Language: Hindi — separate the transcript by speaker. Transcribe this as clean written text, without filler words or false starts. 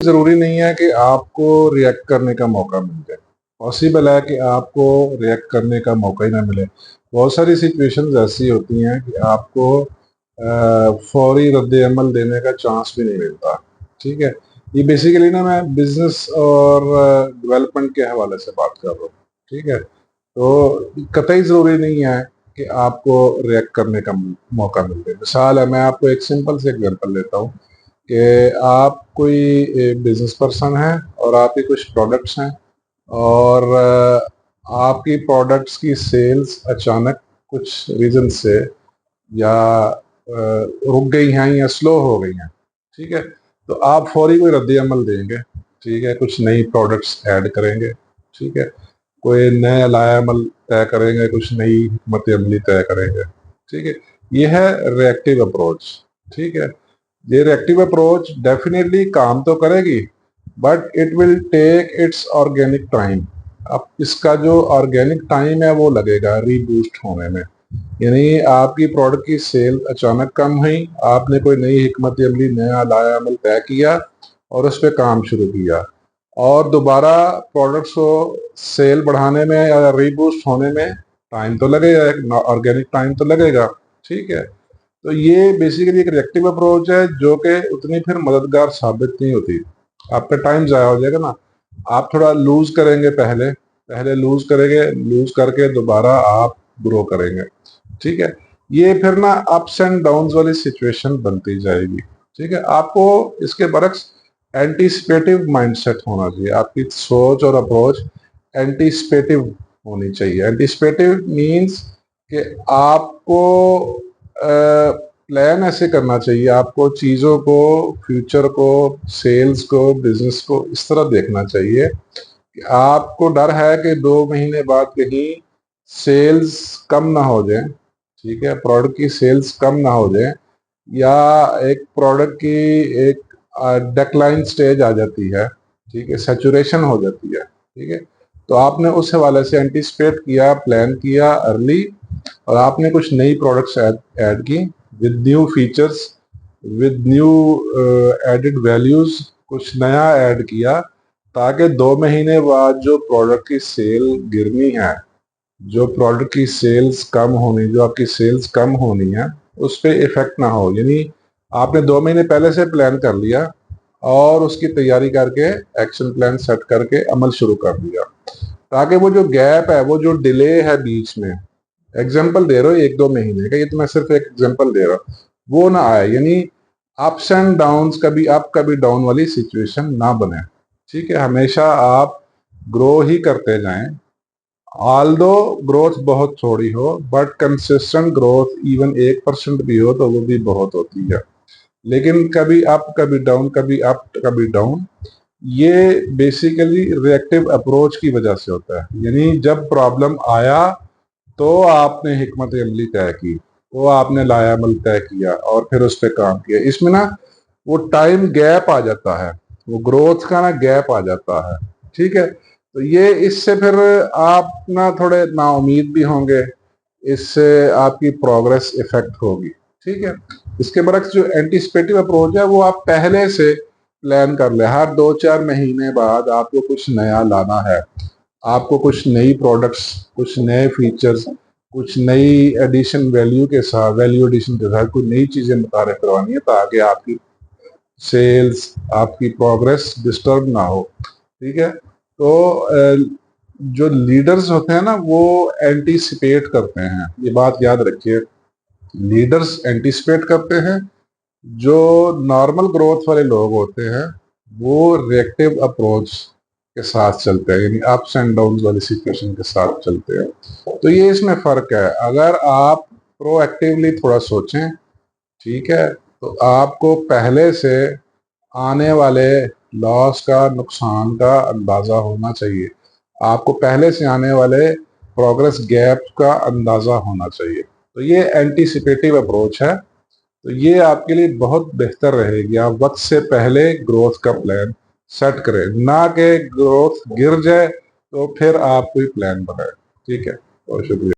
Speaker 1: ज़रूरी नहीं है कि आपको रिएक्ट करने का मौका मिल जाए। पॉसिबल है कि आपको रिएक्ट करने का मौका ही ना मिले। बहुत सारी सिचुएशंस ऐसी होती हैं कि आपको फौरी रद्द-ए-अमल देने का चांस भी नहीं मिलता, ठीक है? ये बेसिकली ना मैं बिज़नेस और डेवलपमेंट के हवाले से बात कर रहा हूँ, ठीक है? तो कतई ज़रूरी नहीं है कि आपको रिएक्ट करने का मौका मिल जाए। मिसाल है, मैं आपको एक सिंपल सी एग्ज़ाम्पल देता हूँ कि आप कोई बिज़नेस पर्सन हैं और आपके कुछ प्रोडक्ट्स हैं और आपकी प्रोडक्ट्स की सेल्स अचानक कुछ रीज़न से या रुक गई हैं या स्लो हो गई हैं, ठीक है? तो आप फौरी कोई रद्द-ए-अमल देंगे, ठीक है? कुछ नई प्रोडक्ट्स ऐड करेंगे, ठीक है? कोई नया लाए-अमल तय करेंगे, कुछ नई हिकमत-ए-अमली तय करेंगे, ठीक है? ये है रिएक्टिव अप्रोच, ठीक है? ये रिएक्टिव अप्रोच डेफिनेटली काम तो करेगी, but it will take its organic time. अब इसका जो ऑर्गेनिक टाइम है वो लगेगा रीबूस्ट होने में। यानी आपकी प्रोडक्ट की सेल अचानक कम हुई, आपने कोई नई हिकमत अमली, नया लाया अमल तय किया और उस पर काम शुरू किया और दोबारा प्रोडक्ट्स को सेल बढ़ाने में या रीबूस्ट होने में टाइम तो लगेगा, एक ऑर्गेनिक टाइम तो लगेगा, ठीक है? तो ये बेसिकली एक रिएक्टिव अप्रोच है जो कि उतनी फिर मददगार साबित नहीं होती। आपका टाइम ज़ाया हो जाएगा ना। आप थोड़ा लूज करेंगे, पहले पहले लूज करेंगे, लूज करके दोबारा आप ग्रो करेंगे, ठीक है? ये फिर ना अप्स एंड डाउन्स वाली सिचुएशन बनती जाएगी, ठीक है? आपको इसके बरक्स एंटीसिपेटिव माइंडसेट होना चाहिए। आपकी सोच और अप्रोच एंटीसिपेटिव होनी चाहिए। एंटीसिपेटिव मीन्स कि आपको प्लान ऐसे करना चाहिए, आपको चीज़ों को, फ्यूचर को, सेल्स को, बिजनेस को इस तरह देखना चाहिए कि आपको डर है कि 2 महीने बाद कहीं सेल्स कम ना हो जाए, ठीक है? प्रोडक्ट की सेल्स कम ना हो जाए या एक प्रोडक्ट की एक डेक्लाइन स्टेज आ जाती है, ठीक है? सैचुरेशन हो जाती है, ठीक है? तो आपने उस हवाले से एंटीसिपेट किया, प्लान किया अर्ली और आपने कुछ नई प्रोडक्ट्स ऐड की with new features, with new added values, कुछ नया ऐड किया ताकि 2 महीने बाद जो प्रोडक्ट की सेल गिरनी है, जो प्रोडक्ट की सेल्स कम होनी, जो आपकी सेल्स कम होनी है, उस पे इफेक्ट ना हो। यानी आपने 2 महीने पहले से प्लान कर लिया और उसकी तैयारी करके एक्शन प्लान सेट करके अमल शुरू कर दिया ताकि वो जो गैप है, वो जो डिले है बीच में, एग्जाम्पल दे रहा हूँ 1-2 महीने का, ये तो मैं सिर्फ एक एग्जाम्पल दे रहा हूँ, वो ना आए। यानी अप्स एंड डाउन्स, कभी अप कभी डाउन वाली सिचुएशन ना बने, ठीक है? हमेशा आप ग्रो ही करते जाएं, ऑल्दो ग्रोथ बहुत थोड़ी हो, बट कंसिस्टेंट ग्रोथ इवन 1% भी हो तो वो भी बहुत होती है। लेकिन कभी अप कभी डाउन, कभी अप कभी डाउन, ये बेसिकली रिएक्टिव अप्रोच की वजह से होता है। यानी जब प्रॉब्लम आया तो आपने हिकमत अमली तय की, तो आपने लाया अमल तय किया और फिर उस पर काम किया। इसमें ना वो टाइम गैप आ जाता है, वो ग्रोथ का ना गैप आ जाता है, ठीक है? तो ये इससे फिर आप ना थोड़े नाउमीद भी होंगे, इससे आपकी प्रोग्रेस इफेक्ट होगी, ठीक है? इसके बरक्स जो एंटीसिपेटिव अप्रोच है वो आप पहले से प्लान कर ले। हर 2-4 महीने बाद आपको कुछ नया लाना है, आपको कुछ नई प्रोडक्ट्स, कुछ नए फीचर्स, कुछ नई एडिशन वैल्यू के साथ, वैल्यू एडिशन के साथ कुछ नई चीजें मुतारिफ करवानी है ताकि आपकी सेल्स, आपकी प्रोग्रेस डिस्टर्ब ना हो, ठीक है? तो जो लीडर्स होते हैं ना वो एंटीसिपेट करते हैं, ये बात याद रखिए। लीडर्स एंटीसिपेट करते हैं, जो नॉर्मल ग्रोथ वाले लोग होते हैं वो रिएक्टिव अप्रोच के साथ चलते हैं, यानी अप्स एंड डाउन्स वाली सिचुएशन के साथ चलते हैं। तो ये इसमें फर्क है। अगर आप प्रोएक्टिवली थोड़ा सोचें, ठीक है, तो आपको पहले से आने वाले लॉस का, नुकसान का अंदाजा होना चाहिए। आपको पहले से आने वाले प्रोग्रेस गैप का अंदाजा होना चाहिए। तो ये एंटीसिपेटिव अप्रोच है। तो ये आपके लिए बहुत बेहतर रहेगी। आप वक्त से पहले ग्रोथ का प्लान सेट करें, ना कि ग्रोथ गिर जाए तो फिर आप कोई प्लान बनाए, ठीक है? और शुक्रिया।